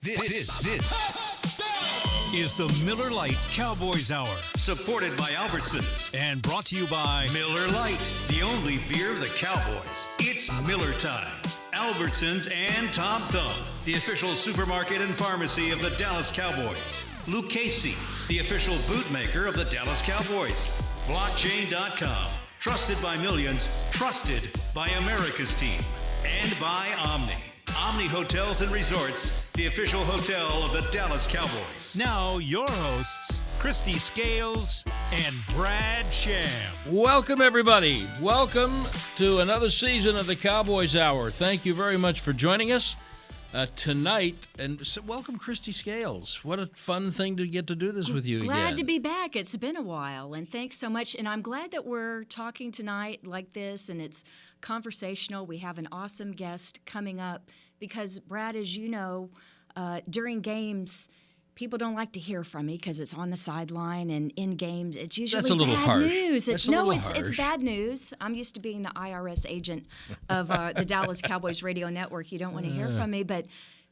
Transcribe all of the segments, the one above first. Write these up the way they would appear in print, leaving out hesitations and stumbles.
This is the Miller Lite Cowboys Hour, supported by Albertsons and brought to you by Miller Lite, the only beer of the Cowboys. It's Miller time. Albertsons and Tom Thumb, the official supermarket and pharmacy of the Dallas Cowboys. Lucchese, the official bootmaker of the Dallas Cowboys. Blockchain.com, trusted by millions, trusted by America's team. And by Omni Hotels and Resorts, the official hotel of the Dallas Cowboys. Now, your hosts, Kristi Scales and Brad Sham. Welcome, everybody. Welcome to another season of the Cowboys Hour. Thank you very much for joining us tonight. And welcome, Kristi Scales. What a fun thing to get to do this with you again. Glad to be back. It's been a while, and thanks so much. And I'm glad that we're talking tonight like this, and it's conversational. We have an awesome guest coming up because, Brad, as you know, during games, people don't like to hear from me because it's on the sideline, and in games, it's usually That's a little bad harsh. news. That's It's bad news. I'm used to being the IRS agent of the Dallas Cowboys radio network. You don't want to hear from me, but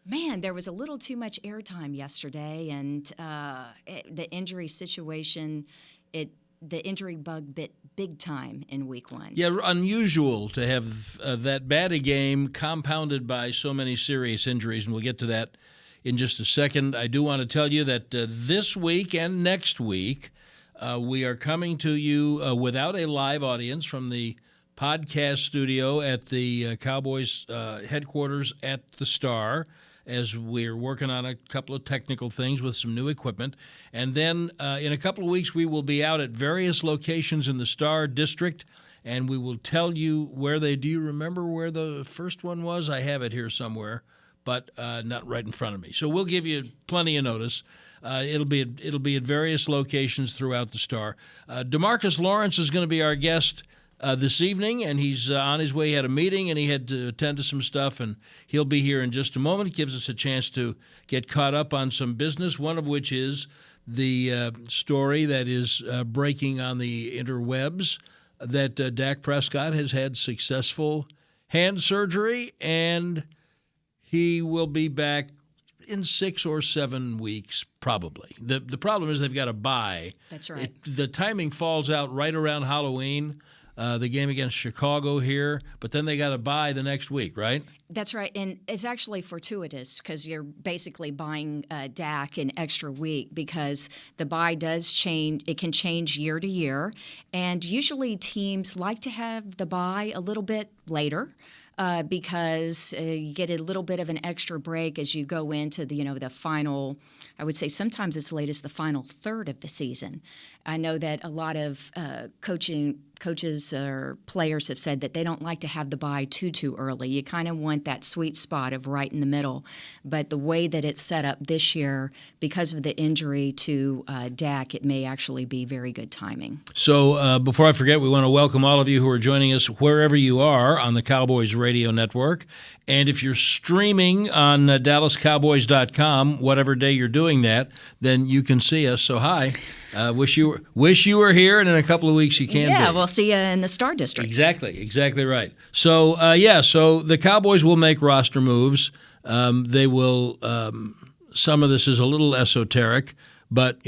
man, there was a little too much airtime yesterday, and the injury situation, the injury bug bit big time in week one. Yeah, unusual to have that bad a game compounded by so many serious injuries, and we'll get to that in just a second. I do want to tell you that this week and next week, we are coming to you without a live audience from the podcast studio at the Cowboys headquarters at the Star, as we're working on a couple of technical things with some new equipment. And then in a couple of weeks, we will be out at various locations in the Star District, and we will tell you where they – do you remember where the first one was? I have it here somewhere, but not right in front of me. So we'll give you plenty of notice. It'll be at various locations throughout the Star. DeMarcus Lawrence is going to be our guest this evening, and he's on his way. He had a meeting, and he had to attend to some stuff, and he'll be here in just a moment. It gives us a chance to get caught up on some business, one of which is the story that is breaking on the interwebs that Dak Prescott has had successful hand surgery, and he will be back in 6 or 7 weeks, probably. The problem is they've got a bye. That's right. The timing falls out right around Halloween, the game against Chicago here, but then they got a bye the next week, right? That's right, and it's actually fortuitous because you're basically buying Dak an extra week because the bye does change. It can change year to year, and usually teams like to have the bye a little bit later. Because you get a little bit of an extra break as you go into the final. I would say sometimes as late as the final third of the season. I know that a lot of coaches or players have said that they don't like to have the bye too early. You kind of want that sweet spot of right in the middle. But the way that it's set up this year, because of the injury to Dak, it may actually be very good timing. So before I forget, we want to welcome all of you who are joining us wherever you are on the Cowboys Radio Network. And if you're streaming on DallasCowboys.com, whatever day you're doing that, then you can see us. So hi. Wish you were here, and in a couple of weeks you can be. Yeah, we'll see you in the Star District. Exactly right. So, so the Cowboys will make roster moves. They will some of this is a little esoteric, but,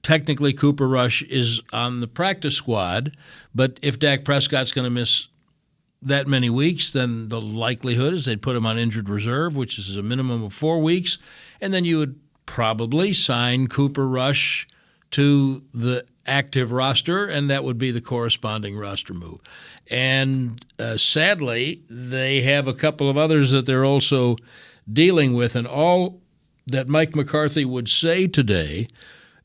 technically Cooper Rush is on the practice squad. But if Dak Prescott's going to miss that many weeks, then the likelihood is they'd put him on injured reserve, which is a minimum of 4 weeks, and then you would probably sign Cooper Rush to the active roster, and that would be the corresponding roster move. And sadly, they have a couple of others that they're also dealing with, and all that Mike McCarthy would say today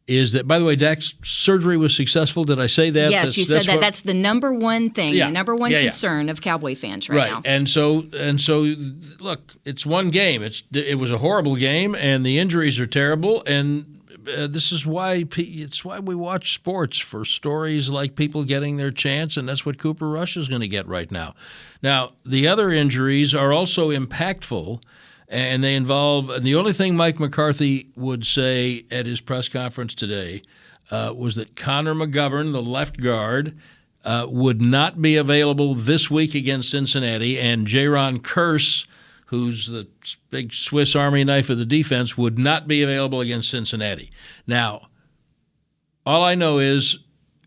is that, by the way, Dak's surgery was successful. Did I say that? Yes, you said that. That's the number one thing, the number one concern of Cowboy fans right now. And so, look, it's one game. It was a horrible game, and the injuries are terrible, and this is why we watch sports, for stories like people getting their chance, and that's what Cooper Rush is going to get right now. Now, the other injuries are also impactful, and they involve – and the only thing Mike McCarthy would say at his press conference today was that Connor McGovern, the left guard, would not be available this week against Cincinnati, and Jaron Kearse, who's the big Swiss Army knife of the defense, would not be available against Cincinnati. Now, all I know is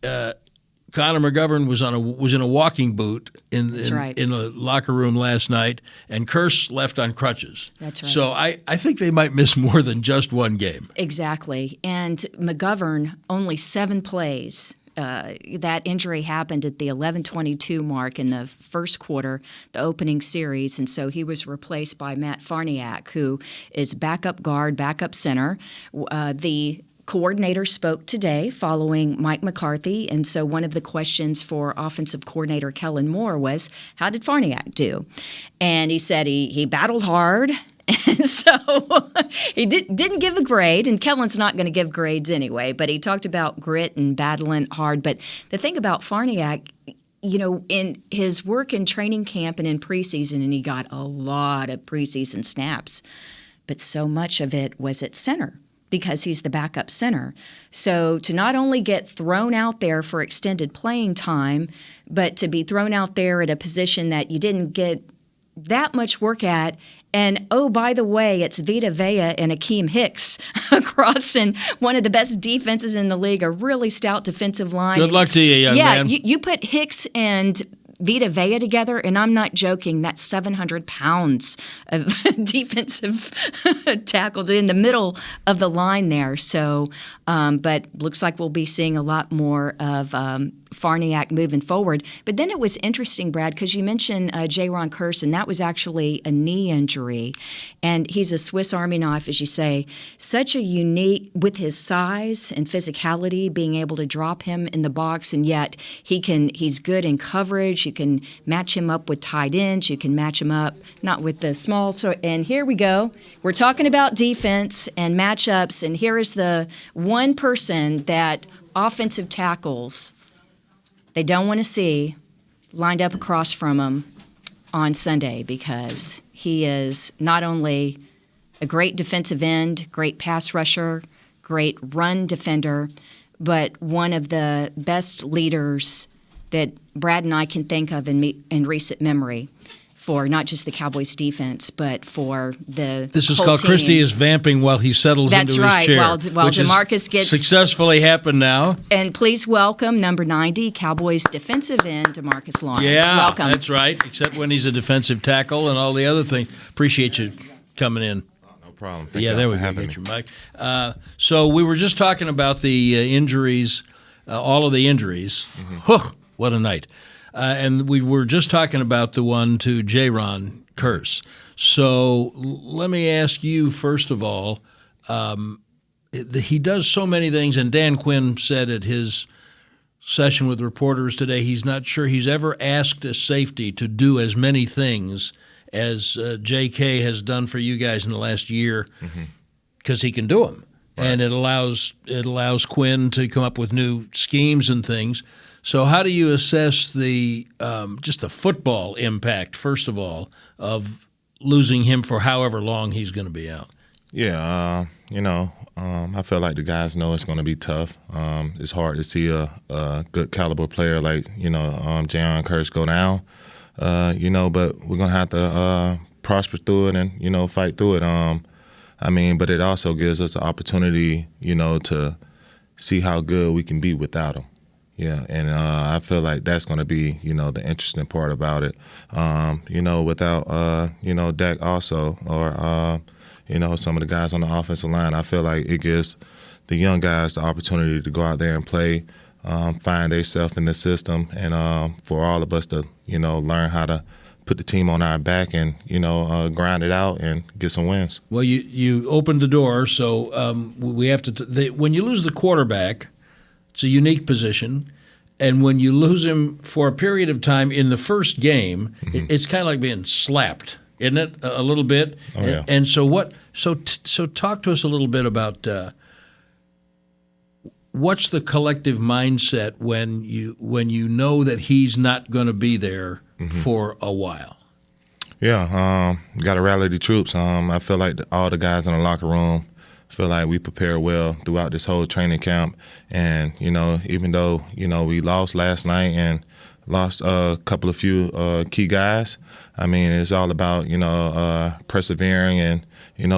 Connor McGovern was in a walking boot in a locker room last night, and Kearse left on crutches. That's right. So I think they might miss more than just one game. Exactly. And McGovern, only 7 plays. That injury happened at the 11:22 mark in the first quarter, the opening series, and so he was replaced by Matt Farniak, who is backup guard, backup center. The coordinator spoke today following Mike McCarthy, and so one of the questions for offensive coordinator Kellen Moore was, how did Farniak do? And he said he battled hard. And so he didn't give a grade, and Kellen's not going to give grades anyway, but he talked about grit and battling hard. But the thing about Farniak, in his work in training camp and in preseason, and he got a lot of preseason snaps, but so much of it was at center because he's the backup center. So to not only get thrown out there for extended playing time, but to be thrown out there at a position that you didn't get that much work at. And, oh, by the way, it's Vita Vea and Akeem Hicks crossing one of the best defenses in the league, a really stout defensive line. Good luck to you, young man. Yeah, you put Hicks and Vita Vea together, and I'm not joking, that's 700 pounds of defensive tackle in the middle of the line there. So, but looks like we'll be seeing a lot more of Farniak moving forward. But then it was interesting, Brad, because you mentioned Jaron Kearse, and that was actually a knee injury. And he's a Swiss Army knife, as you say. Such a unique, with his size and physicality, being able to drop him in the box, and yet he's good in coverage. You can match him up with tight ends. You can match him up, not with the small. And here we go. We're talking about defense and matchups, and here is the one person that offensive tackles they don't want to see lined up across from him on Sunday, because he is not only a great defensive end, great pass rusher, great run defender, but one of the best leaders that Brad and I can think of in recent memory for not just the Cowboys defense, but for the This is whole called team. Kristi is vamping while he settles That's into right, his chair. while which DeMarcus has gets successfully happened now. And please welcome number 90, Cowboys defensive end, DeMarcus Lawrence. Yeah, Welcome. that's right, except when he's a defensive tackle and all the other things. Appreciate you coming in. No problem. Thank Yeah, y'all there for we go. having Get me. your mic. So we were just talking about the injuries, all of the injuries. Whew, what a night. And we were just talking about the one to Jaron Kearse. So let me ask you, first of all, he does so many things, and Dan Quinn said at his session with reporters today he's not sure he's ever asked a safety to do as many things as J.K. has done for you guys in the last year, because he can do them. Right. And it allows Quinn to come up with new schemes and things. So how do you assess the just the football impact, first of all, of losing him for however long he's going to be out? Yeah, I feel like the guys know it's going to be tough. It's hard to see a good caliber player like, Jaron Kearse go down, but we're going to have to prosper through it and, fight through it. But it also gives us an opportunity, to see how good we can be without him. Yeah, and I feel like that's going to be, the interesting part about it. Without, Dak also, or, some of the guys on the offensive line, I feel like it gives the young guys the opportunity to go out there and play, find themselves in the system, and for all of us to, learn how to put the team on our back and, grind it out and get some wins. Well, you opened the door, so we have to when you lose the quarterback, it's a unique position, and when you lose him for a period of time in the first game, it's kind of like being slapped, isn't it? A little bit. Oh, yeah. And so what? So talk to us a little bit about what's the collective mindset when you know that he's not going to be there for a while. Yeah, got to rally the troops. I feel like all the guys in the locker room feel like we prepared well throughout this whole training camp. And, even though, we lost last night, lost a few key guys. I mean, it's all about, persevering and,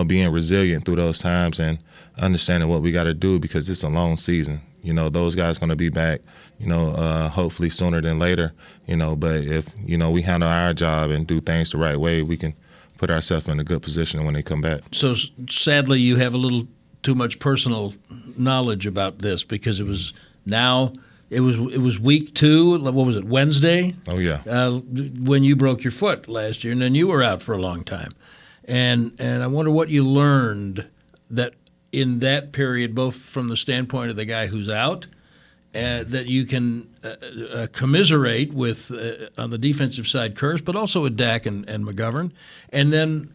being resilient through those times and understanding what we got to do because it's a long season. Those guys going to be back, hopefully sooner than later, but if, we handle our job and do things the right way, we can put ourselves in a good position when they come back. So sadly, you have a little too much personal knowledge about this because it was week 2. What was it, Wednesday? Oh yeah. When you broke your foot last year, and then you were out for a long time, and I wonder what you learned that in that period, both from the standpoint of the guy who's out, that you can commiserate with on the defensive side, Kearse, but also with Dak and McGovern, and then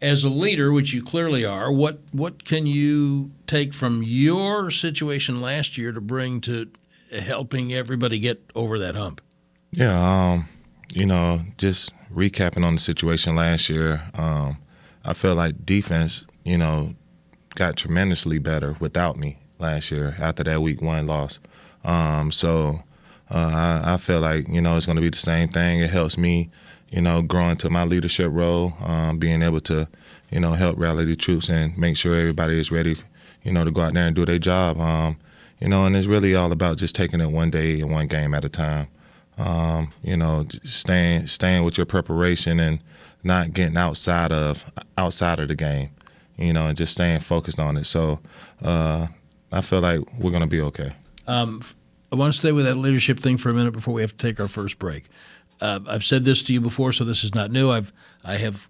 as a leader, which you clearly are, what can you take from your situation last year to bring to helping everybody get over that hump? Yeah, just recapping on the situation last year, I feel like defense, got tremendously better without me last year after that week 1 loss. So I feel like, it's going to be the same thing. It helps me, grow into my leadership role, being able to, help rally the troops and make sure everybody is ready, to go out there and do their job. And it's really all about just taking it one day and one game at a time. Staying with your preparation and not getting outside of the game, and just staying focused on it. So I feel like we're going to be okay. I want to stay with that leadership thing for a minute before we have to take our first break. I've said this to you before, so this is not new. I have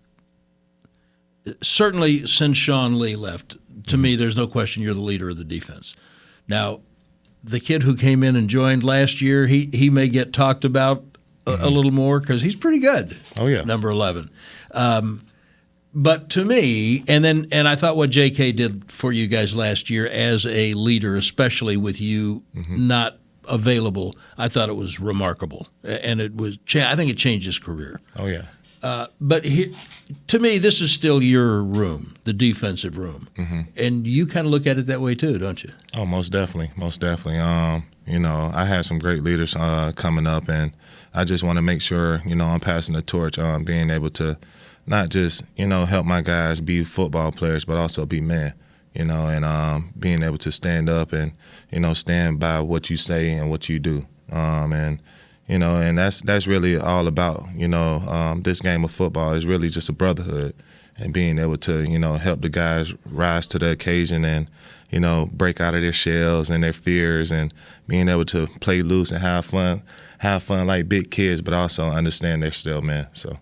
certainly since Sean Lee left, to me, there's no question you're the leader of the defense. Now, the kid who came in and joined last year, he may get talked about a little more because he's pretty good. Oh yeah, number 11. But to me, and I thought what J.K. did for you guys last year as a leader, especially with you not available, I thought it was remarkable, and it was. I think it changed his career. Oh yeah. But to me, this is still your room, the defensive room, and you kind of look at it that way too, don't you? Oh, most definitely, most definitely. I had some great leaders coming up, and I just want to make sure, I'm passing the torch on being able to not just, help my guys be football players, but also be men, and being able to stand up and, stand by what you say and what you do. And that's really all about, this game of football is really just a brotherhood and being able to, help the guys rise to the occasion and, break out of their shells and their fears and being able to play loose and have fun like big kids, but also understand they're still men. So.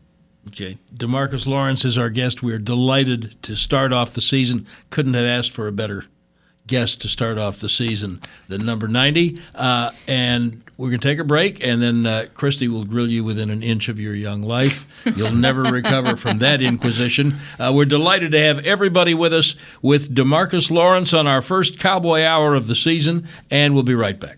Okay. DeMarcus Lawrence is our guest. We're delighted to start off the season. Couldn't have asked for a better guest to start off the season than number 90. And we're going to take a break, and then Kristi will grill you within an inch of your young life. You'll never recover from that inquisition. We're delighted to have everybody with us with DeMarcus Lawrence on our first Cowboy Hour of the season, and we'll be right back.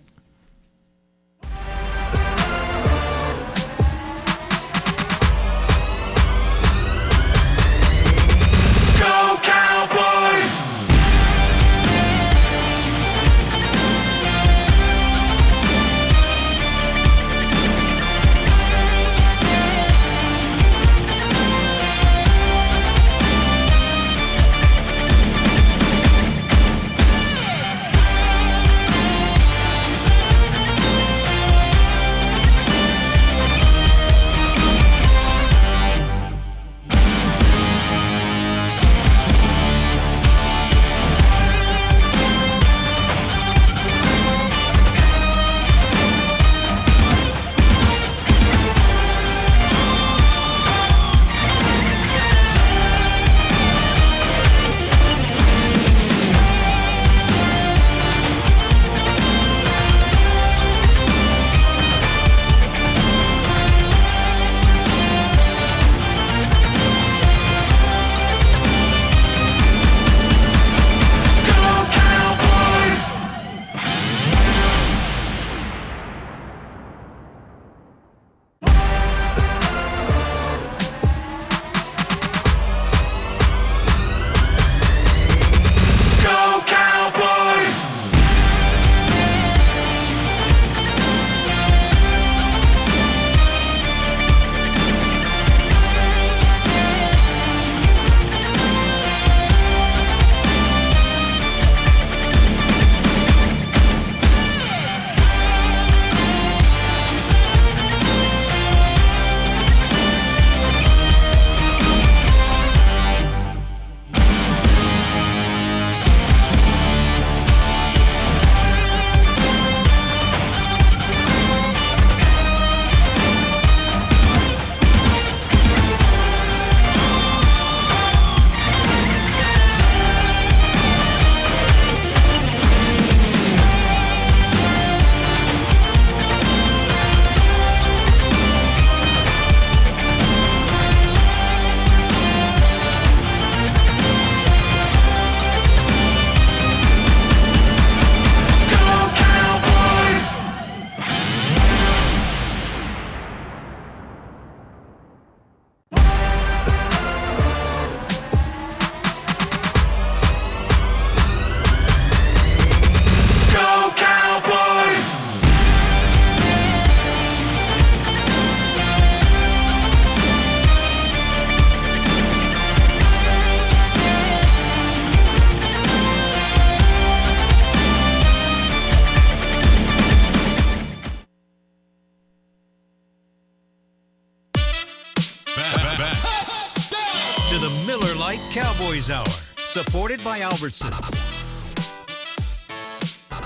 Cowboys Hour, supported by Albertsons.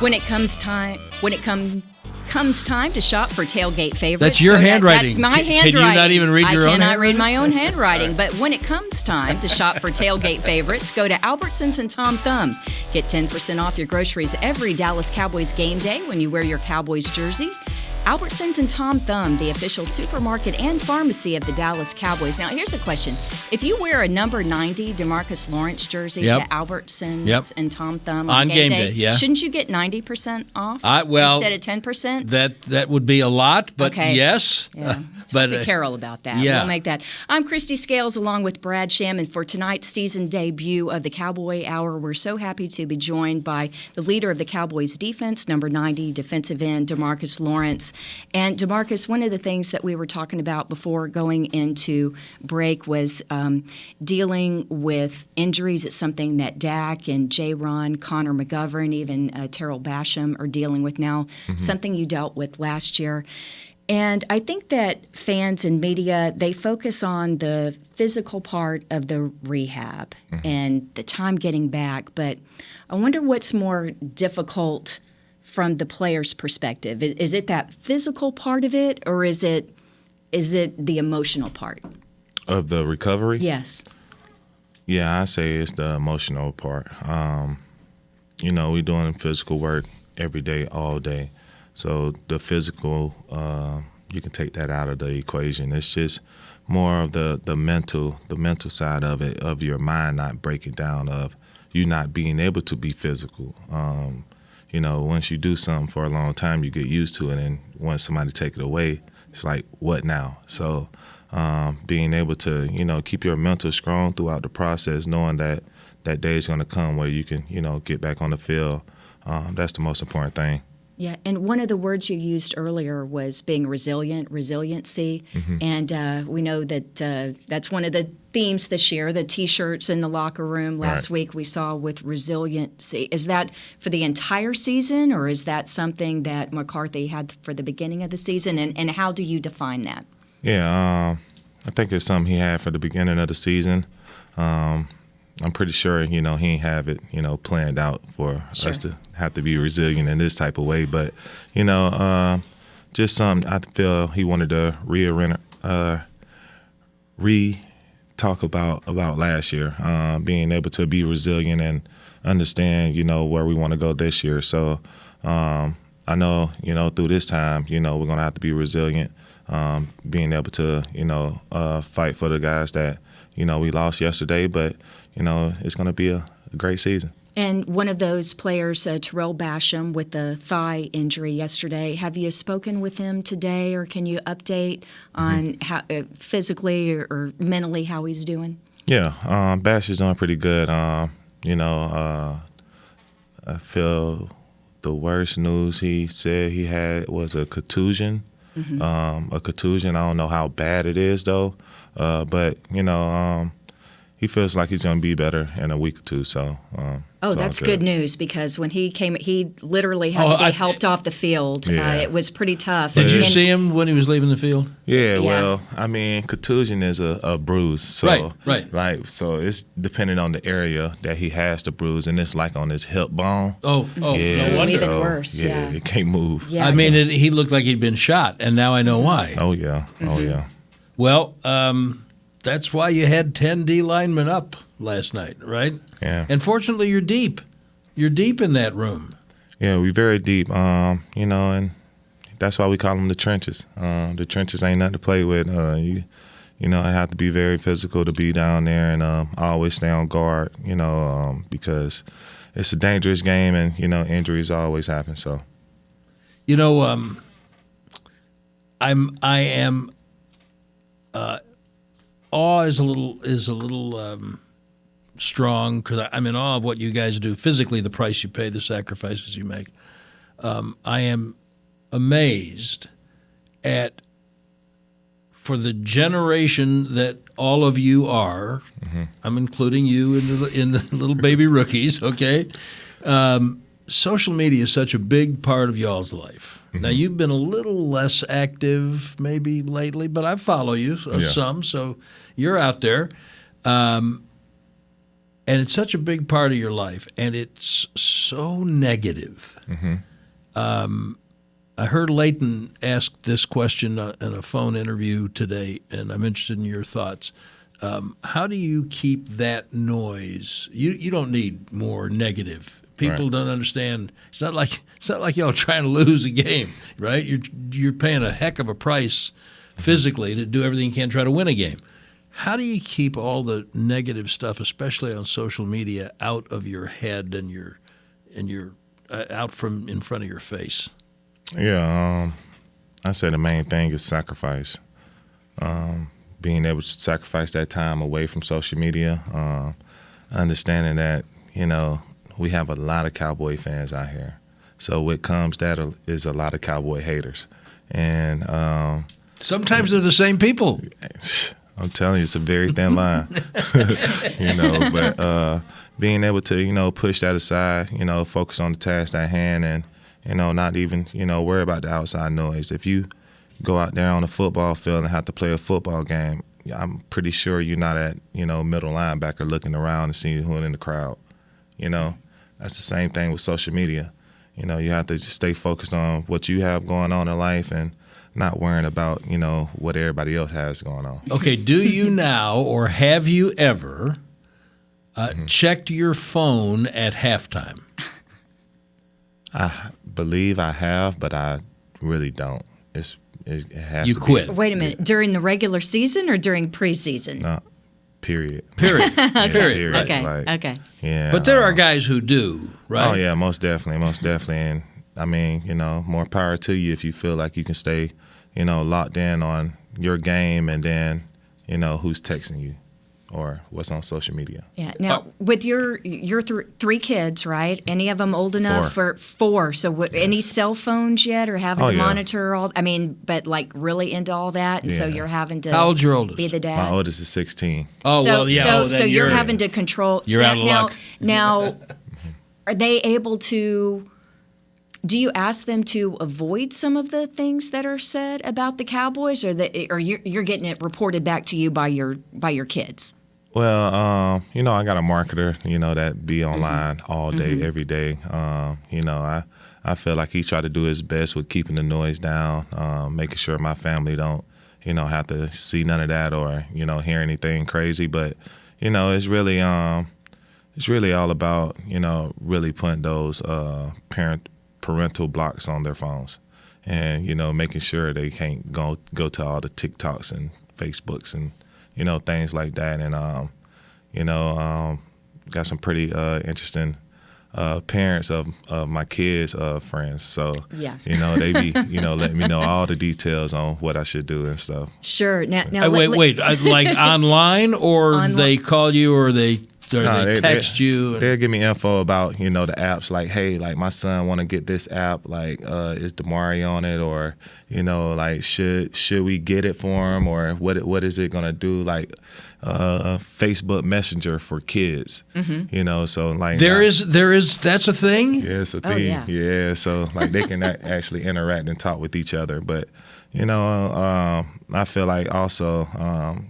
When it comes time to shop for tailgate favorites. That's your handwriting. That's my handwriting. Can you not even read your own I cannot handwriting? read my own handwriting. But when it comes time to shop for tailgate favorites, go to Albertsons and Tom Thumb. Get 10% off your groceries every Dallas Cowboys game day when you wear your Cowboys jersey. Albertsons and Tom Thumb, the official supermarket and pharmacy of the Dallas Cowboys. Now, here's a question. If you wear a number 90 DeMarcus Lawrence jersey to Albertsons and Tom Thumb on game day, shouldn't you get 90% off instead of 10%? That would be a lot, but yes. Yeah. Talk to Carol about that. Yeah. We'll make that. I'm Kristi Scales along with Brad Sham, and for tonight's season debut of the Cowboy Hour, we're so happy to be joined by the leader of the Cowboys defense, number 90 defensive end, DeMarcus Lawrence. And DeMarcus, one of the things that we were talking about before going into break was dealing with injuries. It's something that Dak and J-Ron, Connor McGovern, even Terrell Basham are dealing with now, something you dealt with last year. And I think that fans and media, they focus on the physical part of the rehab and the time getting back. But I wonder what's more difficult from the player's perspective. Is it that physical part of it, or is it the emotional part? Of the recovery? Yes. Yeah, I say it's the emotional part. We're doing physical work every day, all day. So the physical, you can take that out of the equation. It's just more of the mental side of it, of your mind not breaking down, of you not being able to be physical. Once you do something for a long time, you get used to it, and once somebody take it away, it's like, what now? So being able to, keep your mental strong throughout the process, knowing that day is going to come where you can, get back on the field, that's the most important thing. Yeah, and one of the words you used earlier was being resilient, resiliency, and we know that that's one of the themes this year, the T-shirts in the locker room. Last week we saw with resiliency. Is that for the entire season, or is that something that McCarthy had for the beginning of the season, and how do you define that? Yeah, I think it's something he had for the beginning of the season. I'm pretty sure, he ain't have it, planned out for us to have to be resilient in this type of way. But, just something I feel he wanted to talk about last year, being able to be resilient and understand, where we want to go this year. So I know, through this time, we're going to have to be resilient, being able to, fight for the guys that, we lost yesterday, but it's going to be a great season. And one of those players, Terrell Basham, with the thigh injury yesterday, have you spoken with him today, or can you update on how physically or mentally how he's doing? Yeah, Bash is doing pretty good. I feel the worst news he said he had was a contusion. A contusion. I don't know how bad it is, though. But, he feels like he's going to be better in a week or two. So, that's good news, because when he came, he literally had to be helped off the field. Yeah. It was pretty tough. Did you see him when he was leaving the field? Yeah, well, I mean, contusion is a bruise. So, right. So it's depending on the area that he has the bruise, and it's like on his hip bone. Yeah, no wonder. Even worse. Yeah, it can't move. Yeah, I mean, he looked like he'd been shot, and now I know why. Oh yeah. Well, that's why you had 10 D linemen up last night, right? Yeah. And fortunately, you're deep. You're deep in that room. Yeah, we're very deep. And that's why we call them the trenches. The trenches ain't nothing to play with. I have to be very physical to be down there, and always stay on guard. Because it's a dangerous game, and injuries always happen. So, I am. Awe is a little strong, because I'm in awe of what you guys do physically, the price you pay, the sacrifices you make. I am amazed at, for the generation that all of you are, I'm including you in the little baby rookies, okay? Social media is such a big part of y'all's life. Now, you've been a little less active maybe lately, but I follow you some, so you're out there. and it's such a big part of your life, and it's so negative. I heard Leighton ask this question in a phone interview today, and I'm interested in your thoughts. How do you keep that noise? You don't need more negative. People don't understand. It's not like y'all trying to lose a game, right? You're paying a heck of a price physically to do everything you can to try to win a game. How do you keep all the negative stuff, especially on social media, out of your head and your out from in front of your face? Yeah, I say the main thing is sacrifice. Being able to sacrifice that time away from social media, understanding that, we have a lot of Cowboy fans out here. So what comes that is a lot of Cowboy haters. And sometimes they're the same people. I'm telling you, it's a very thin line. But being able to, push that aside, focus on the task at hand and, not even, worry about the outside noise. If you go out there on a football field and have to play a football game, I'm pretty sure you're not at, middle linebacker looking around and seeing who's in the crowd. That's the same thing with social media. You have to just stay focused on what you have going on in life and not worrying about, what everybody else has going on. Okay, do you now or have you ever checked your phone at halftime? I believe I have, but I really don't. It has You to quit. be. Wait a minute. During the regular season or during preseason? No, period. Period. Yeah, Period. Okay. Like, Okay. Yeah. But there are guys who do, right? Oh, yeah, most definitely. And, I mean, more power to you if you feel like you can stay, locked in on your game and then, who's texting you or what's on social media. Yeah. Now, with your three kids, right? Any of them old enough for four? So, any cell phones yet, or having to monitor all? I mean, but like really into all that, and so you're having to. How old's your oldest? Be the dad. My oldest is 16. Oh, so, well, yeah. So you're having to control. You're out of luck. Now, are they able to? Do you ask them to avoid some of the things that are said about the Cowboys, or you're getting it reported back to you by your kids? Well, I got a marketer, that be online all day, every day. I feel like he tried to do his best with keeping the noise down, making sure my family don't, have to see none of that or, hear anything crazy. But, it's really all about, really putting those parental blocks on their phones and, making sure they can't go to all the TikToks and Facebooks and, things like that. And, got some pretty interesting parents of my kids' friends. So, they be, letting me know all the details on what I should do and stuff. Sure. Now wait. Like online or they call you or they text you? They'll give me info about, the apps. Like, hey, like my son want to get this app. Like, is Damari on it? Or, like should we get it for him? Or what is it gonna do? Like, Facebook Messenger for kids. So like there is that's a thing. Yeah, it's a thing. Yeah, so like they can actually interact and talk with each other. But I feel like also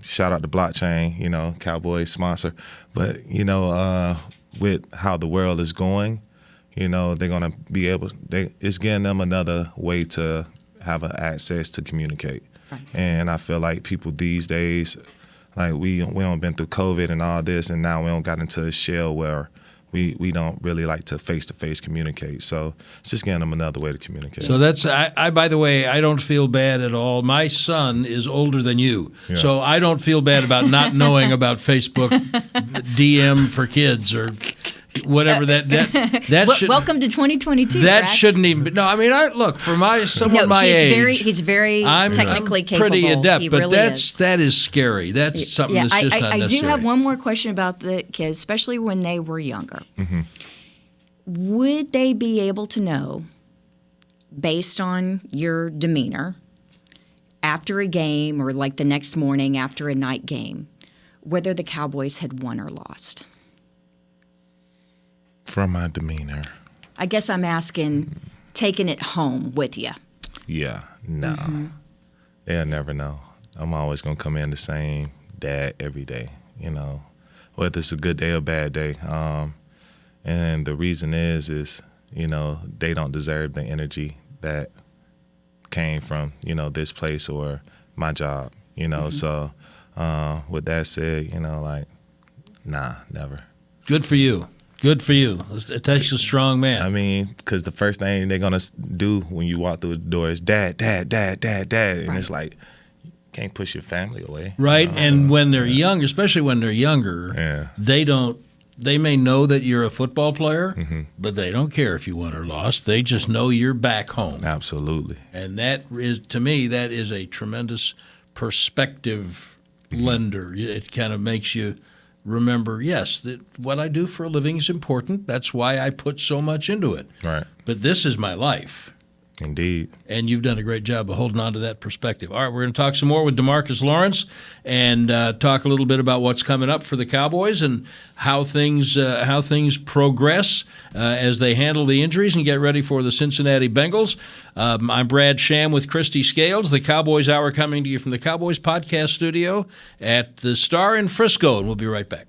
shout out to Blockchain, Cowboys sponsor. But with how the world is going, they're gonna be able. It's getting them another way to have access to communicate. Right. And I feel like people these days, like we don't been through COVID and all this, and now we don't got into a shell where we don't really like to face-to-face communicate. So it's just getting them another way to communicate. So that's I by the way, I don't feel bad at all. My son is older than you, so I don't feel bad about not knowing about Facebook DM for kids or whatever that should. Welcome to 2022. That Brad. shouldn't even. No, I mean, look for someone my age. He's very technically capable. Pretty adept, he but really is. that is scary. That's something that's just not necessary. I do have one more question about the kids, especially when they were younger. Would they be able to know, based on your demeanor, after a game or like the next morning after a night game, whether the Cowboys had won or lost? From my demeanor. I guess I'm asking, taking it home with you. Yeah, no. They'll never know. I'm always going to come in the same dad every day, whether it's a good day or bad day. And the reason is they don't deserve the energy that came from, this place or my job, So with that said, nah, never. Good for you. Good for you. It takes a strong man. I mean, because the first thing they're going to do when you walk through the door is dad, dad, dad, dad, dad. And it's like, you can't push your family away. Right. And when they're young, especially when they're younger, they may know that you're a football player, but they don't care if you won or lost. They just know you're back home. Absolutely. And that is, to me, that is a tremendous perspective lender. It kind of makes you remember, yes, that what I do for a living is important. That's why I put so much into it. Right. But this is my life. Indeed. And you've done a great job of holding on to that perspective. All right, we're going to talk some more with DeMarcus Lawrence and talk a little bit about what's coming up for the Cowboys and how things progress as they handle the injuries and get ready for the Cincinnati Bengals. I'm Brad Sham with Kristi Scales. The Cowboys Hour coming to you from the Cowboys Podcast Studio at the Star in Frisco, and we'll be right back.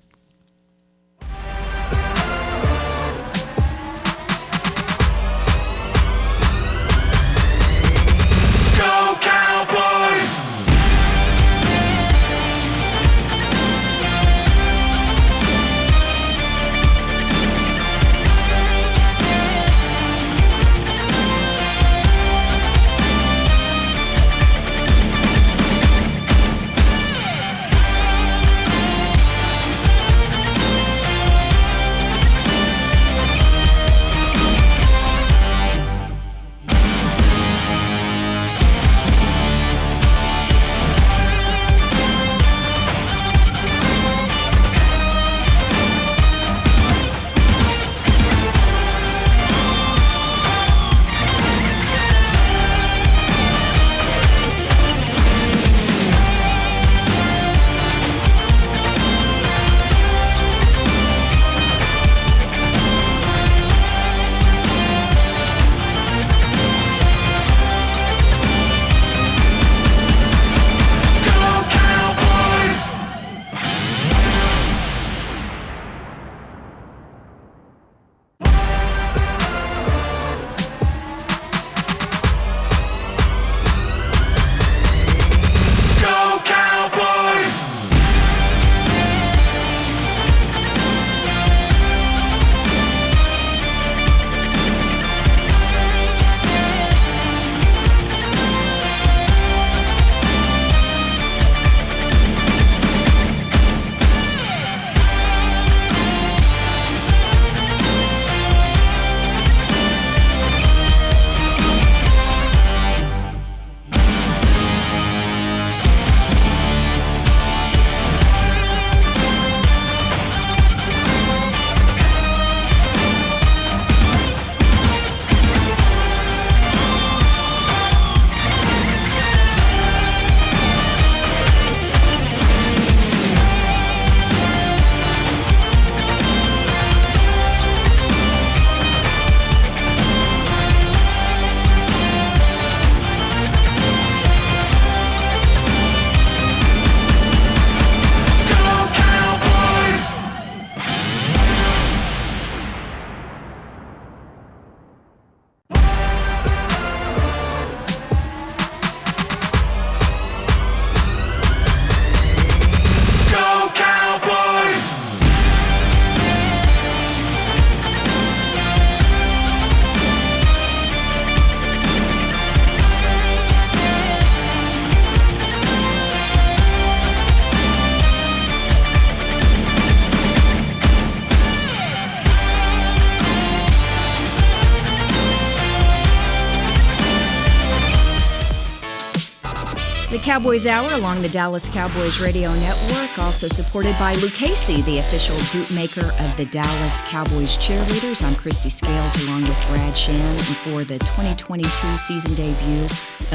The Cowboys Hour along the Dallas Cowboys Radio Network, also supported by Lucchese, the official bootmaker of the Dallas Cowboys cheerleaders. I'm Kristi Scales along with Brad Sham. And for the 2022 season debut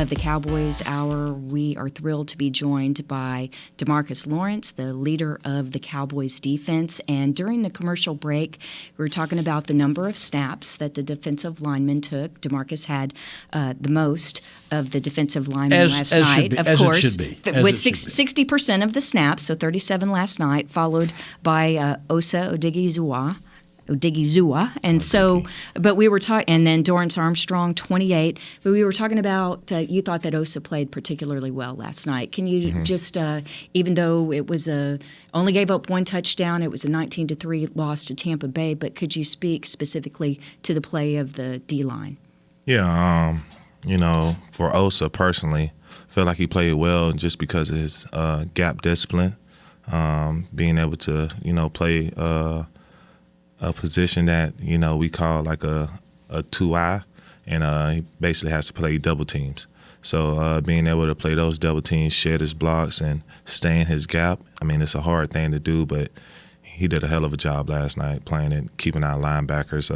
of the Cowboys Hour, we are thrilled to be joined by DeMarcus Lawrence, the leader of the Cowboys defense. And during the commercial break, we were talking about the number of snaps that the defensive linemen took. DeMarcus had the most of the defensive linemen last night. Of course, it should be. with 60% of the snaps, so 37 last night, followed by Osa Odigizua. And so, but we were talking, and then Dorrance Armstrong, 28. But we were talking about, you thought that Osa played particularly well last night. Can you just, even though it was only gave up one touchdown, it was a 19-3 loss to Tampa Bay, but could you speak specifically to the play of the D-line? Yeah, for Osa personally, I feel like he played well just because of his gap discipline, being able to, play a position that, we call like a 2-eye, and he basically has to play double teams. So being able to play those double teams, shed his blocks, and stay in his gap, I mean, it's a hard thing to do, but he did a hell of a job last night playing it, keeping our linebackers,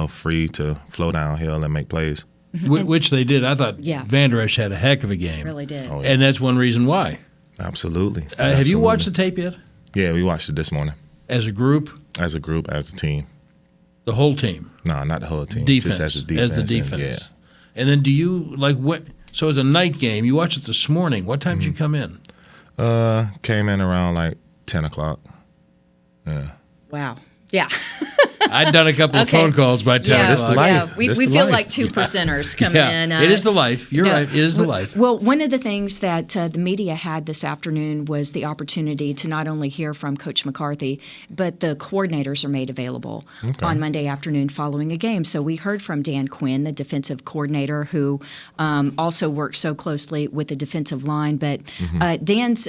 free to flow downhill and make plays. Which they did. I thought Van Der Esch had a heck of a game. Really did. Oh, yeah. And that's one reason why. Absolutely. Have you watched the tape yet? Yeah, we watched it this morning. As a group? As a group, as a team. The whole team? No, not the whole team. Defense. Just as a defense. As the defense. Yeah. And then do you, so it's a night game. You watched it this morning. What time did you come in? Came in around 10 o'clock. Yeah. Wow. Yeah. I'd done a couple of phone calls by 10 That's o'clock. the life. Yeah, we That's the feel life. like two percenters come in. It is the life. You're right. It is the life. Well, one of the things that the media had this afternoon was the opportunity to not only hear from Coach McCarthy, but the coordinators are made available on Monday afternoon following a game. So we heard from Dan Quinn, the defensive coordinator, who also works so closely with the defensive line. But Dan's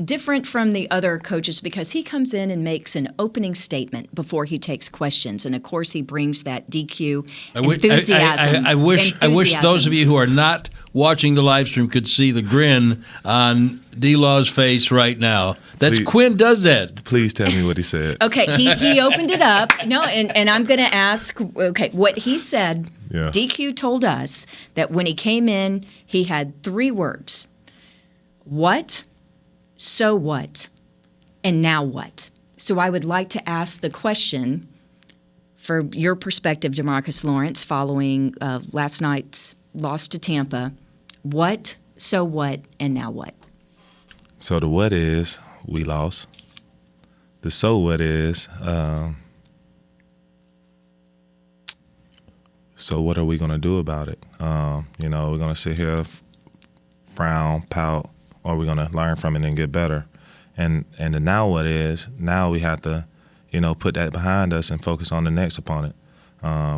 different from the other coaches because he comes in and makes an opening statement before he takes questions. And, of course, he brings that DQ enthusiasm. I wish those of you who are not watching the live stream could see the grin on D-Law's face right now. That's Quinn does that. Please tell me what he said. Okay, he opened it up. No, and I'm going to ask, what he said, DQ told us that when he came in, he had 3 words. What, so what, and now what? So I would like to ask the question, for your perspective, DeMarcus Lawrence, following last night's loss to Tampa, what, so what, and now what? So the what is, we lost. The so what is, so what are we going to do about it? We're going to sit here, frown, pout, or we're going to learn from it and get better. And the now what is, now we have to, put that behind us and focus on the next opponent.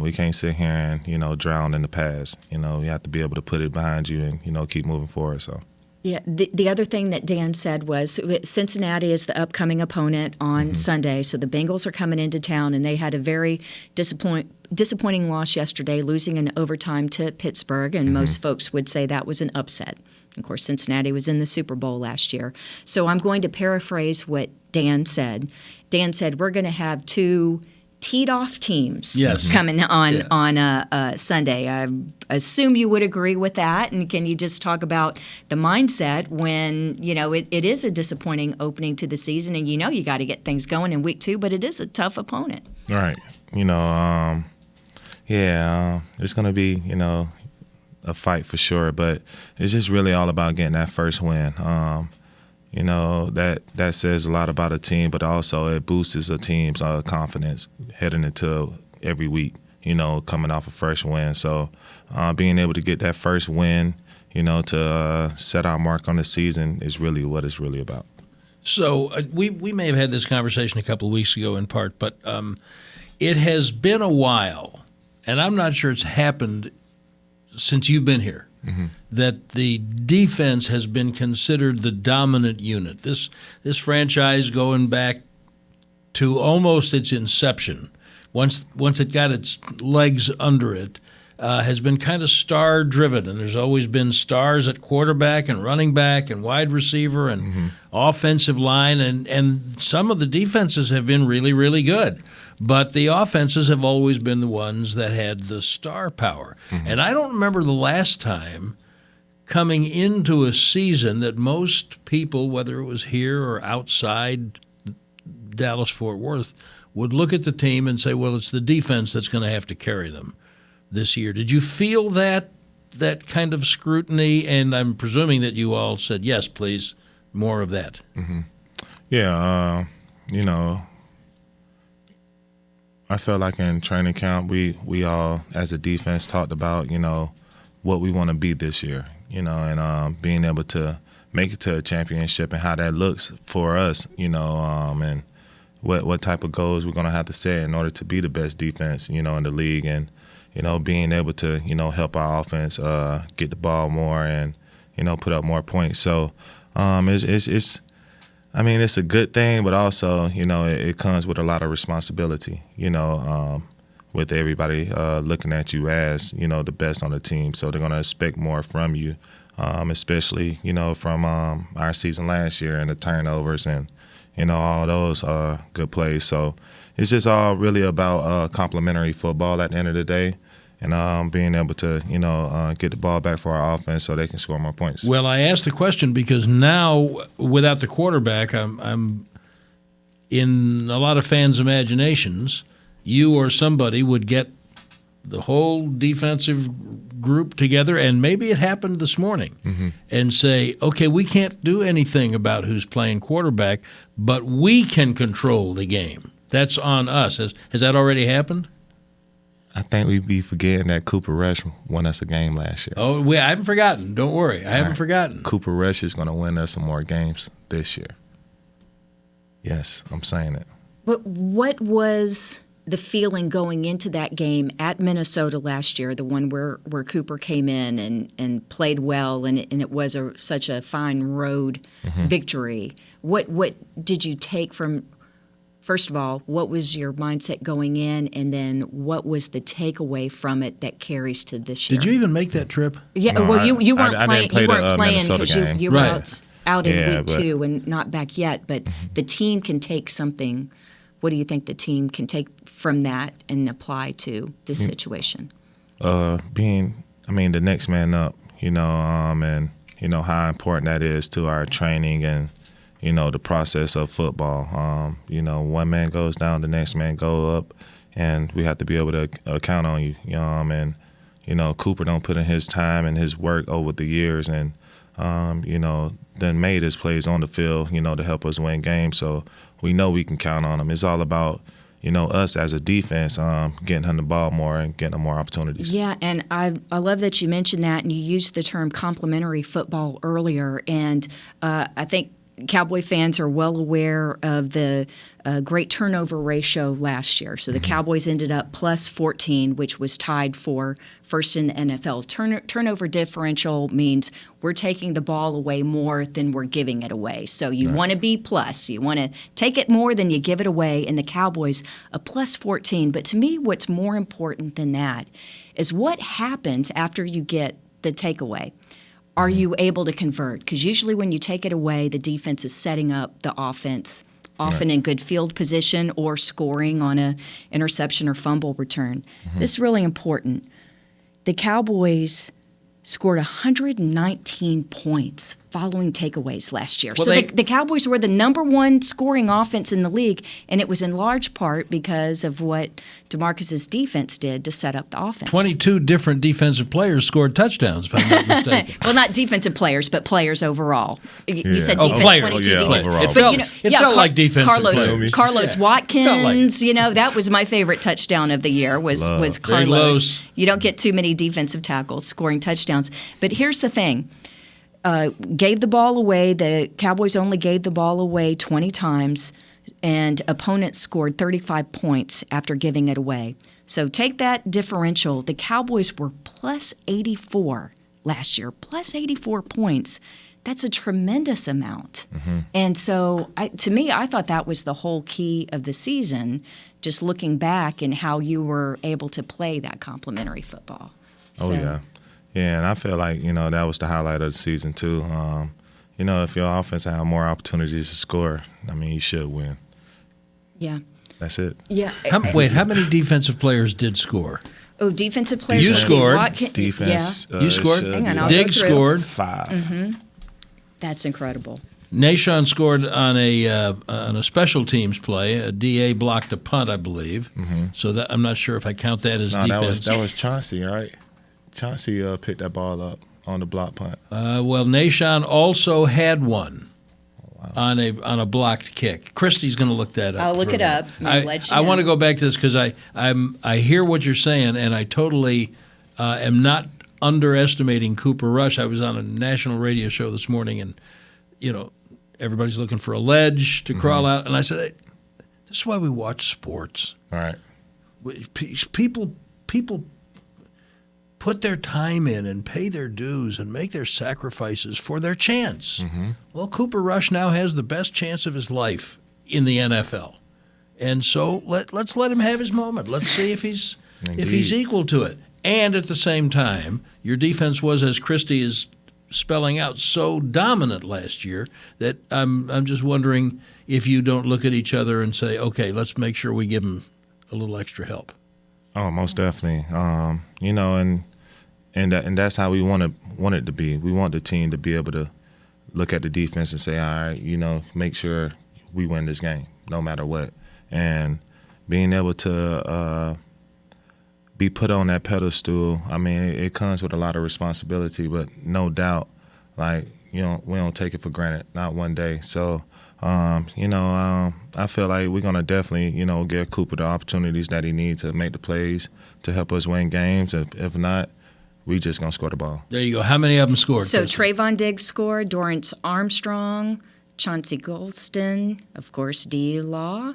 We can't sit here and, drown in the past. You have to be able to put it behind you and, keep moving forward. So. Yeah, the other thing that Dan said was Cincinnati is the upcoming opponent on Sunday. So the Bengals are coming into town, and they had a very disappointing loss yesterday, losing in overtime to Pittsburgh, and most folks would say that was an upset. Of course, Cincinnati was in the Super Bowl last year. So I'm going to paraphrase what Dan said. Dan said, we're going to have 2 teed-off teams coming on Sunday. I assume you would agree with that. And can you just talk about the mindset when, it is a disappointing opening to the season, and you got to get things going in week 2, but it is a tough opponent. Right. It's going to be, a fight for sure, but it's just really all about getting that first win. That says a lot about a team, but also it boosts a team's confidence heading into every week, coming off a first win. So being able to get that first win, to set our mark on the season is really what it's really about. So we may have had this conversation a couple of weeks ago in part, but it has been a while, and I'm not sure it's happened since you've been here, that the defense has been considered the dominant unit. This franchise going back to almost its inception, once it got its legs under it, has been kind of star-driven, and there's always been stars at quarterback and running back and wide receiver and offensive line, and some of the defenses have been really, really good. But the offenses have always been the ones that had the star power. And I don't remember the last time coming into a season that most people, whether it was here or outside Dallas-Fort Worth, would look at the team and say, well, it's the defense that's going to have to carry them this year. Did you feel that that kind of scrutiny? And I'm presuming that you all said, yes, please, more of that. Mm-hmm. Yeah, I felt like in training camp we all, as a defense, talked about, what we want to be this year, and being able to make it to a championship and how that looks for us, and what type of goals we're going to have to set in order to be the best defense, in the league, and, being able to, help our offense get the ball more and, put up more points. So it's a good thing, but also, it comes with a lot of responsibility, with everybody looking at you as, the best on the team. So they're going to expect more from you, especially, from our season last year and the turnovers and, all those good plays. So it's just all really about complementary football at the end of the day, and being able to, get the ball back for our offense so they can score more points. Well, I asked the question because now, without the quarterback, I'm in a lot of fans' imaginations, you or somebody would get the whole defensive group together, and maybe it happened this morning, and say, okay, we can't do anything about who's playing quarterback, but we can control the game. That's on us. Has that already happened? I think we'd be forgetting that Cooper Rush won us a game last year. Oh, I haven't forgotten. Don't worry. I haven't forgotten. Cooper Rush is going to win us some more games this year. Yes, I'm saying it. But what was the feeling going into that game at Minnesota last year, the one where Cooper came in and played well, and it was such a fine road victory? What did you take from, first of all, what was your mindset going in, and then what was the takeaway from it that carries to this year? Did you even make that trip? Yeah, No, well, you weren't playing. You weren't playing Minnesota because game. you were Right. out in week 2 and not back yet. But the team can take something. What do you think the team can take from that and apply to this situation? Being the next man up, and how important that is to our training and, the process of football. One man goes down, the next man go up, and we have to be able to count on you. And Cooper don't put in his time and his work over the years, and then made his plays on the field, to help us win games. So we know we can count on him. It's all about, us as a defense, getting him the ball more and getting him more opportunities. Yeah, and I love that you mentioned that, and you used the term complementary football earlier. And I think Cowboy fans are well aware of the great turnover ratio last year. So the Cowboys ended up plus 14, which was tied for first in the NFL. Turnover differential means we're taking the ball away more than we're giving it away. So you want to be plus. You want to take it more than you give it away. And the Cowboys, a plus 14. But to me, what's more important than that is what happens after you get the takeaway. Are you able to convert? Because usually when you take it away, the defense is setting up the offense, often in good field position or scoring on a interception or fumble return. This is really important. The Cowboys scored 119 points following takeaways last year. Well, so the Cowboys were the number one scoring offense in the league, and it was in large part because of what DeMarcus's defense did to set up the offense. 22 different defensive players scored touchdowns, if I'm not mistaken. Well, not defensive players, but players overall. You said defense, players. 22 Yeah, defense. overall. It felt like defensive players. Carlos Watkins, Felt like that was my favorite touchdown of the year was Very Carlos. close. You don't get too many defensive tackles scoring touchdowns. But here's the thing. Gave the ball away. The Cowboys only gave the ball away 20 times, and opponents scored 35 points after giving it away. So take that differential. The Cowboys were plus 84 last year, plus 84 points. That's a tremendous amount. And so to me, I thought that was the whole key of the season, just looking back and how you were able to play that complementary football. Oh, yeah. Yeah, and I feel like, that was the highlight of the season, too. If your offense had more opportunities to score, you should win. Yeah. That's it. Yeah. How many defensive players did score? Oh, defensive players. You scored. Defense. Yeah. You scored. Hang on, I'll Dig go through. scored. 5. That's incredible. Nashon scored on a special teams play. A DA blocked a punt, I believe. So that I'm not sure if I count that as No, defense. that was Chauncey, right? Chauncey picked that ball up on the block punt. Well, Nahshon also had one on a blocked kick. Kristi's going to look that up. I'll look it up. I want to go back to this because I hear what you're saying, and I totally am not underestimating Cooper Rush. I was on a national radio show this morning, and everybody's looking for a ledge to crawl out, and I said, hey, this is why we watch sports. All right. People put their time in and pay their dues and make their sacrifices for their chance. Well, Cooper Rush now has the best chance of his life in the NFL. And so let's let him have his moment. Let's see if he's equal to it. And at the same time, your defense was, as Kristi is spelling out, so dominant last year that I'm just wondering if you don't look at each other and say, okay, let's make sure we give him a little extra help. Oh, most definitely. And that's how we want it to be. We want the team to be able to look at the defense and say, all right, make sure we win this game no matter what. And being able to be put on that pedestal, I mean, it comes with a lot of responsibility, but no doubt, we don't take it for granted, not one day. So, I feel like we're going to definitely, give Cooper the opportunities that he needs to make the plays to help us win games. If not, we just going to score the ball. There you go. How many of them scored? So Kristi? Trayvon Diggs scored, Dorrance Armstrong, Chauncey Golston, of course, D. Law,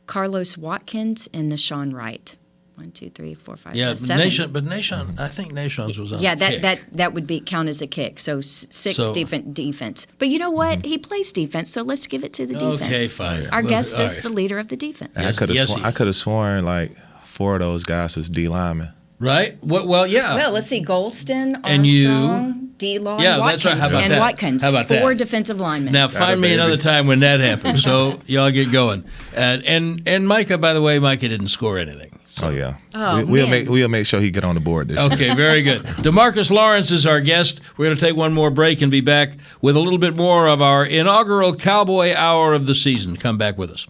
Carlos Watkins, and Nahshon Wright. 1, 2, 3, 4, 5, 7. Nahshon, I think Nahshon's was on Yeah, the kick. that would count as a kick. So six different defense. But you know what? He plays defense, so let's give it to the defense. Okay, fine. Our guest all is right. the leader of the defense. I could have sworn 4 of those guys was D linemen. Right? Well, yeah. Well, let's see. Golston, And you. Armstrong, D. Law, Yeah, and that's Watkins. right. How about and that? Watkins. How about 4 that? defensive linemen. Now find me another time when that happens. So y'all get going. And Micah, by the way, Micah didn't score anything. Oh yeah. Oh, we'll man. make sure he get on the board this year. Okay, very good. DeMarcus Lawrence is our guest. We're going to take one more break and be back with a little bit more of our inaugural Cowboy Hour of the season. Come back with us.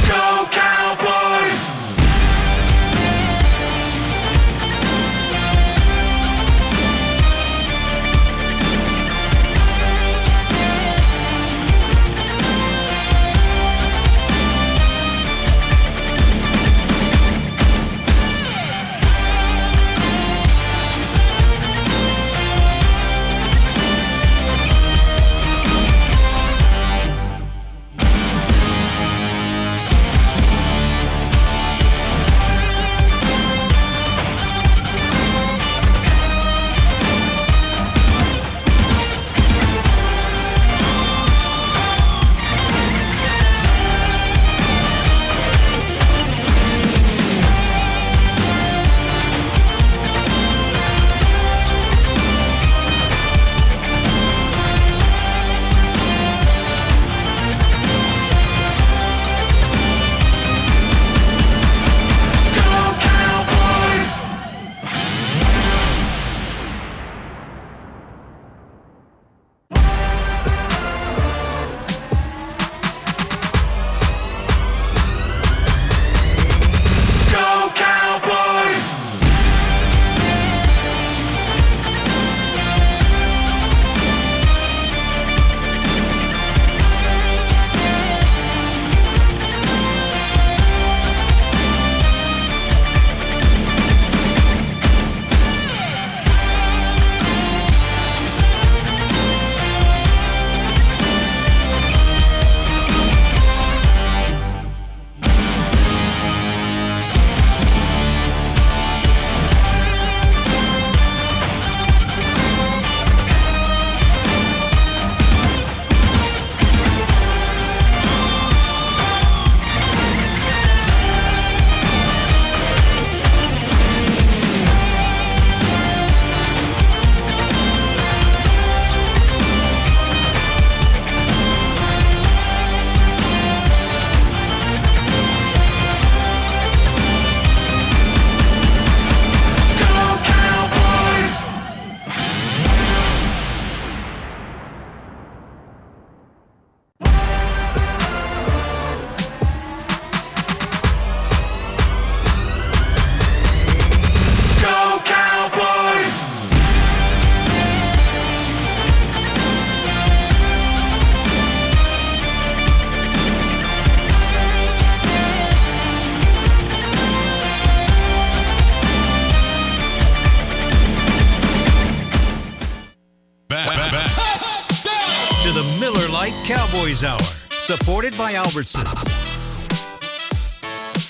Go Cowboys! Cowboys Hour, supported by Albertsons.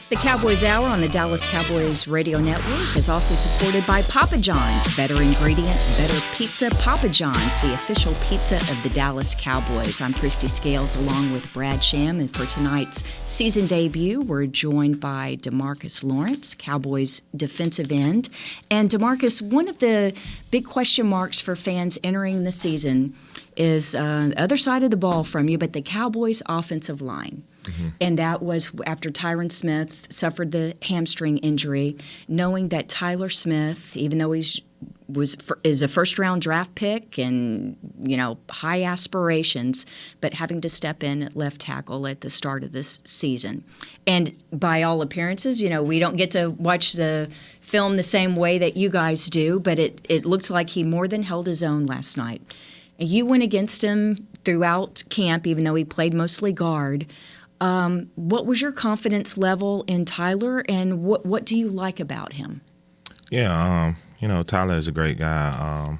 The Cowboys Hour on the Dallas Cowboys Radio Network is also supported by Papa John's. Better ingredients, better pizza. Papa John's, the official pizza of the Dallas Cowboys. I'm Kristi Scales along with Brad Sham, and for tonight's season debut, we're joined by DeMarcus Lawrence, Cowboys defensive end. And DeMarcus, one of the big question marks for fans entering the season is the other side of the ball from you, but the Cowboys' offensive line. Mm-hmm. And that was after Tyron Smith suffered the hamstring injury, knowing that Tyler Smith, even though is a first-round draft pick and, high aspirations, but having to step in at left tackle at the start of this season. And by all appearances, we don't get to watch the film the same way that you guys do, but it looks like he more than held his own last night. You went against him throughout camp, even though he played mostly guard. What was your confidence level in Tyler, and what do you like about him? Yeah, Tyler is a great guy,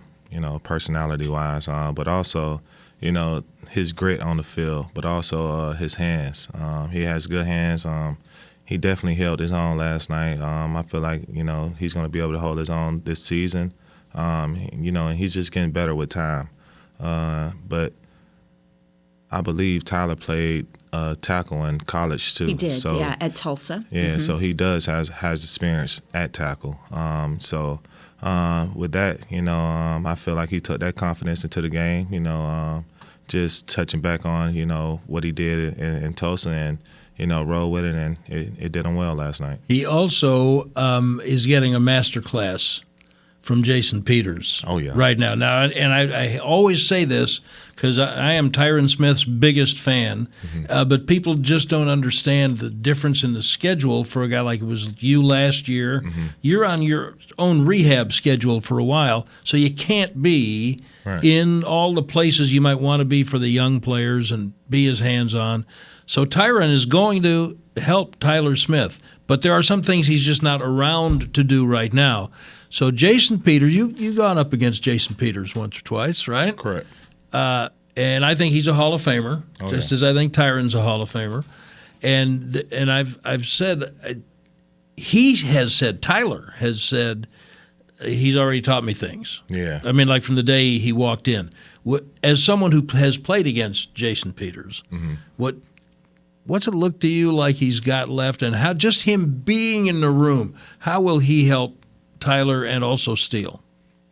personality-wise, but also, his grit on the field, but also his hands. He has good hands. He definitely held his own last night. I feel like, he's going to be able to hold his own this season, and he's just getting better with time. But I believe Tyler played tackle in college too. He did, at Tulsa. Yeah, mm-hmm. So he does has experience at tackle. With that, I feel like he took that confidence into the game. Just touching back on what he did in Tulsa and roll with it, and it did him well last night. He also is getting a master class from Jason Peters. Oh, yeah. Right now. And I always say this because I am Tyron Smith's biggest fan, mm-hmm. But people just don't understand the difference in the schedule for a guy like it was you last year. Mm-hmm. You're on your own rehab schedule for a while, so you can't be in all the places you might want to be for the young players and be as hands-on. So Tyron is going to help Tyler Smith, but there are some things he's just not around to do right now. So Jason Peters, you've gone up against Jason Peters once or twice, right? Correct. And I think he's a Hall of Famer, as I think Tyron's a Hall of Famer. And I've said, Tyler has said, he's already taught me things. Yeah. I mean, like from the day he walked in. As someone who has played against Jason Peters, mm-hmm. What's it look to you like he's got left, and how just him being in the room, how will he help Tyler and also Steele?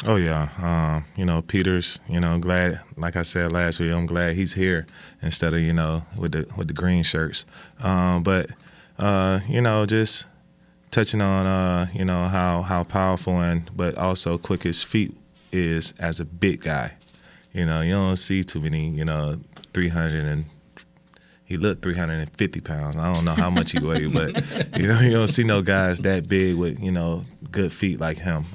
Oh, yeah. Peters, glad, like I said last week, I'm glad he's here instead of, with the green shirts. But just touching on, how powerful but also quick his feet is as a big guy. You don't see too many, 300 and he looked 350 pounds. I don't know how much he weighed, but, you don't see no guys that big with, good feet like him.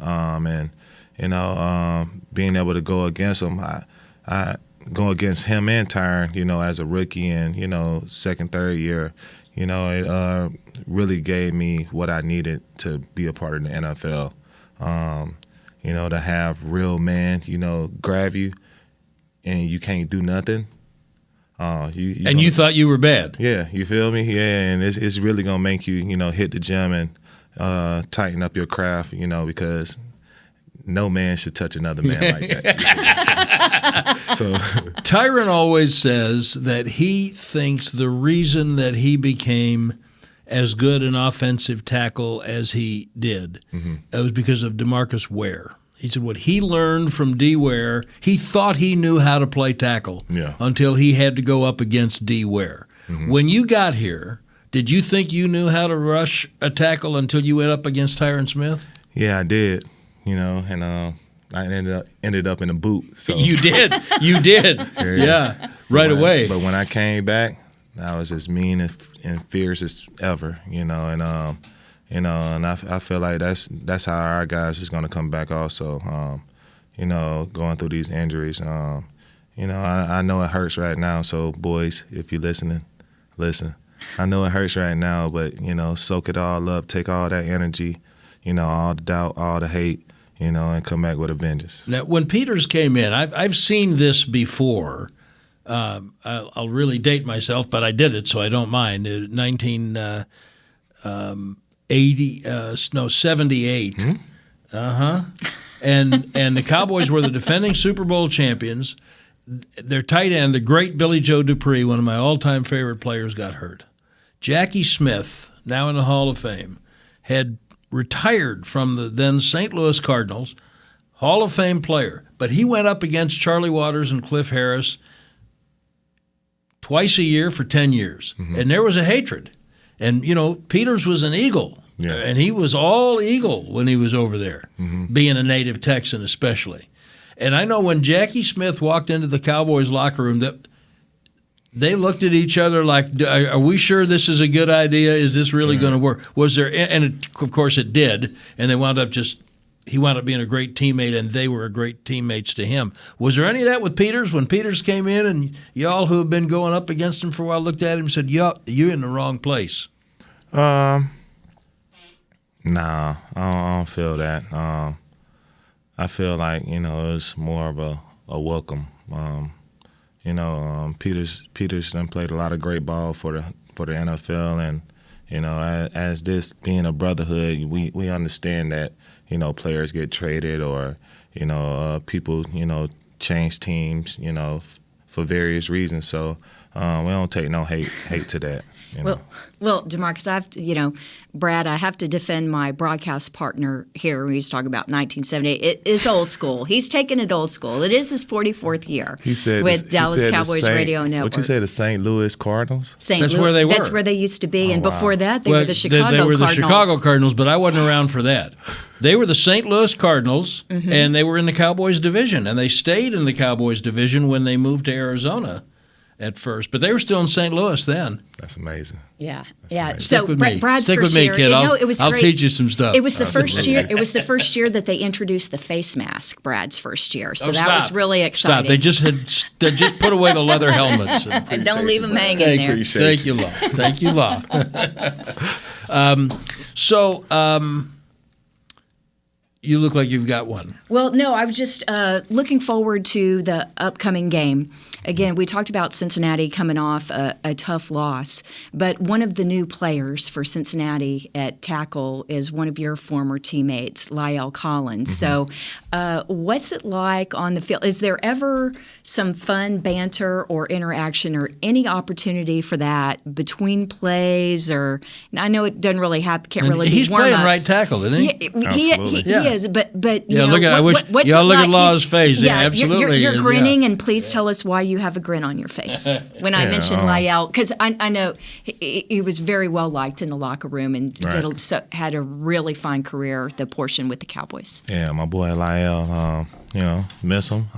Being able to go against him, I go against him and Tyron, as a rookie and, second, third year, it really gave me what I needed to be a part of the NFL. To have real man, grab you and you can't do nothing. You thought you were bad. Yeah, you feel me? Yeah, and it's really gonna make you, hit the gym and tighten up your craft, because no man should touch another man like that. So Tyron always says that he thinks the reason that he became as good an offensive tackle as he did was because of DeMarcus Ware. He said what he learned from D. Ware, he thought he knew how to play tackle until he had to go up against D. Ware. Mm-hmm. When you got here, did you think you knew how to rush a tackle until you went up against Tyron Smith? Yeah, I did. And I ended up in a boot. So you did. Yeah, right away. But when I came back, I was as mean and fierce as ever. And I feel like that's how our guys is going to come back also, going through these injuries. I know it hurts right now, so boys, if you're listening, listen. I know it hurts right now, but, soak it all up, take all that energy, all the doubt, all the hate, and come back with a vengeance. Now, when Peters came in, I've seen this before I'll really date myself, but I did it, so I don't mind. 78. And the Cowboys were the defending Super Bowl champions. Their tight end, the great Billy Joe Dupree, one of my all-time favorite players, got hurt. Jackie Smith, now in the Hall of Fame, had retired from the then St. Louis Cardinals, Hall of Fame player. But he went up against Charlie Waters and Cliff Harris twice a year for 10 years. And there was a hatred. And, Peters was an Eagle. Yeah. And he was all Eagle when he was over there, being a native Texan especially. And I know when Jackie Smith walked into the Cowboys locker room that they looked at each other like, are we sure this is a good idea? Is this really going to work? Was there? And of course it did. And he wound up being a great teammate, and they were great teammates to him. Was there any of that with Peters? When Peters came in and y'all who have been going up against him for a while looked at him and said, you're in the wrong place? Nah, I don't feel that. I feel like, it's more of a welcome. Peters done played a lot of great ball for the NFL, and as this being a brotherhood, we understand that players get traded or people change teams for various reasons. So we don't take no hate to that. Well, DeMarcus, Brad, I have to defend my broadcast partner here when he's talking about 1970. It is old school. He's taken it old school. It is his 44th year with Dallas Cowboys Radio Network. What you say, the St. Louis Cardinals? That's where they were. That's where they used to be. And before that, they were the Chicago Cardinals. They were the Chicago Cardinals, but I wasn't around for that. They were the St. Louis Cardinals, and they were in the Cowboys division. And they stayed in the Cowboys division when they moved to Arizona at first, but they were still in St. Louis then. That's amazing. Yeah. Amazing. So Brad's Stick with first me, year, kid. it was I'll great. teach you some stuff. It was the first year. It was the first year that they introduced the face mask. Brad's first year, so that was really exciting. Stop! They just put away the leather helmets and don't leave them hanging there. Thank you, Law. Thank you, Law. You look like you've got one. Well, no, I was just looking forward to the upcoming game. Again, we talked about Cincinnati coming off a tough loss, but one of the new players for Cincinnati at tackle is one of your former teammates, Lyle Collins. So what's it like on the field? Is there ever some fun banter or interaction or any opportunity for that between plays? Or I know it doesn't really happen, can't really He's be warm-ups. playing right tackle, isn't he? He is, but look at what's y'all look at Law's face. Yeah, absolutely. You're grinning, and please tell us why you have a grin on your face when I mentioned Lyle, because I know he was very well liked in the locker room and had a really fine career. The portion with the Cowboys. Yeah, my boy Lyle. Miss him.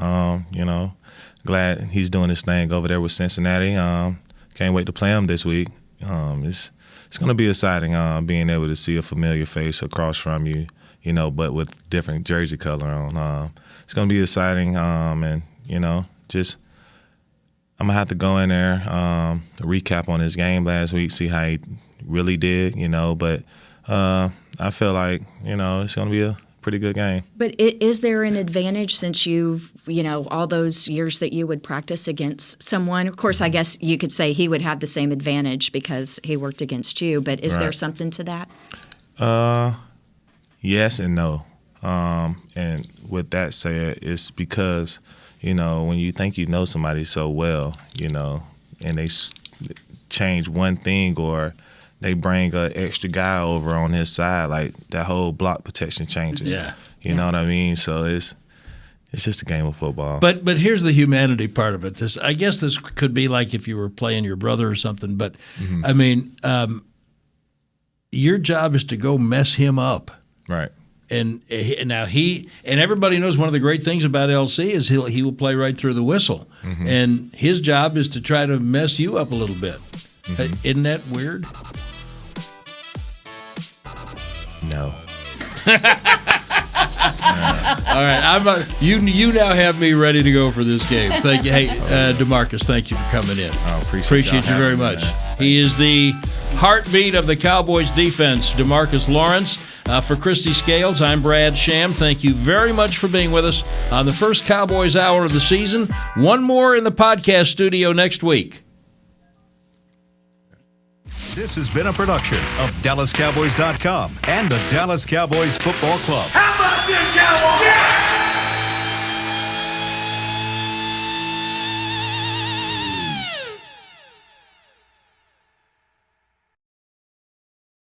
Glad he's doing his thing over there with Cincinnati. Can't wait to play him this week. It's going to be exciting being able to see a familiar face across from you. But with different jersey color on. It's going to be exciting, and, just I'm going to have to go in there, recap on his game last week, see how he really did, but I feel like, it's going to be a pretty good game. But is there an advantage since you've, all those years that you would practice against someone? Of course, I guess you could say he would have the same advantage because he worked against you, but is there something to that? Yes and no. And with that said, it's because, when you think you know somebody so well, and they change one thing or they bring an extra guy over on his side, like that whole block protection changes. Yeah. You know what I mean? So it's just a game of football. But here's the humanity part of it. I guess this could be like if you were playing your brother or something. But, I mean, your job is to go mess him up. Right. And now everybody knows one of the great things about LC is he will play right through the whistle. And his job is to try to mess you up a little bit. Isn't that weird? No. All right, you now have me ready to go for this game. Thank you. Hey, DeMarcus, thank you for coming in. Appreciate you very much. He is the heartbeat of the Cowboys defense, DeMarcus Lawrence. For Kristi Scales, I'm Brad Sham. Thank you very much for being with us on the first Cowboys Hour of the season. One more in the podcast studio next week. This has been a production of DallasCowboys.com and the Dallas Cowboys Football Club. How about this, Cowboys? Yeah!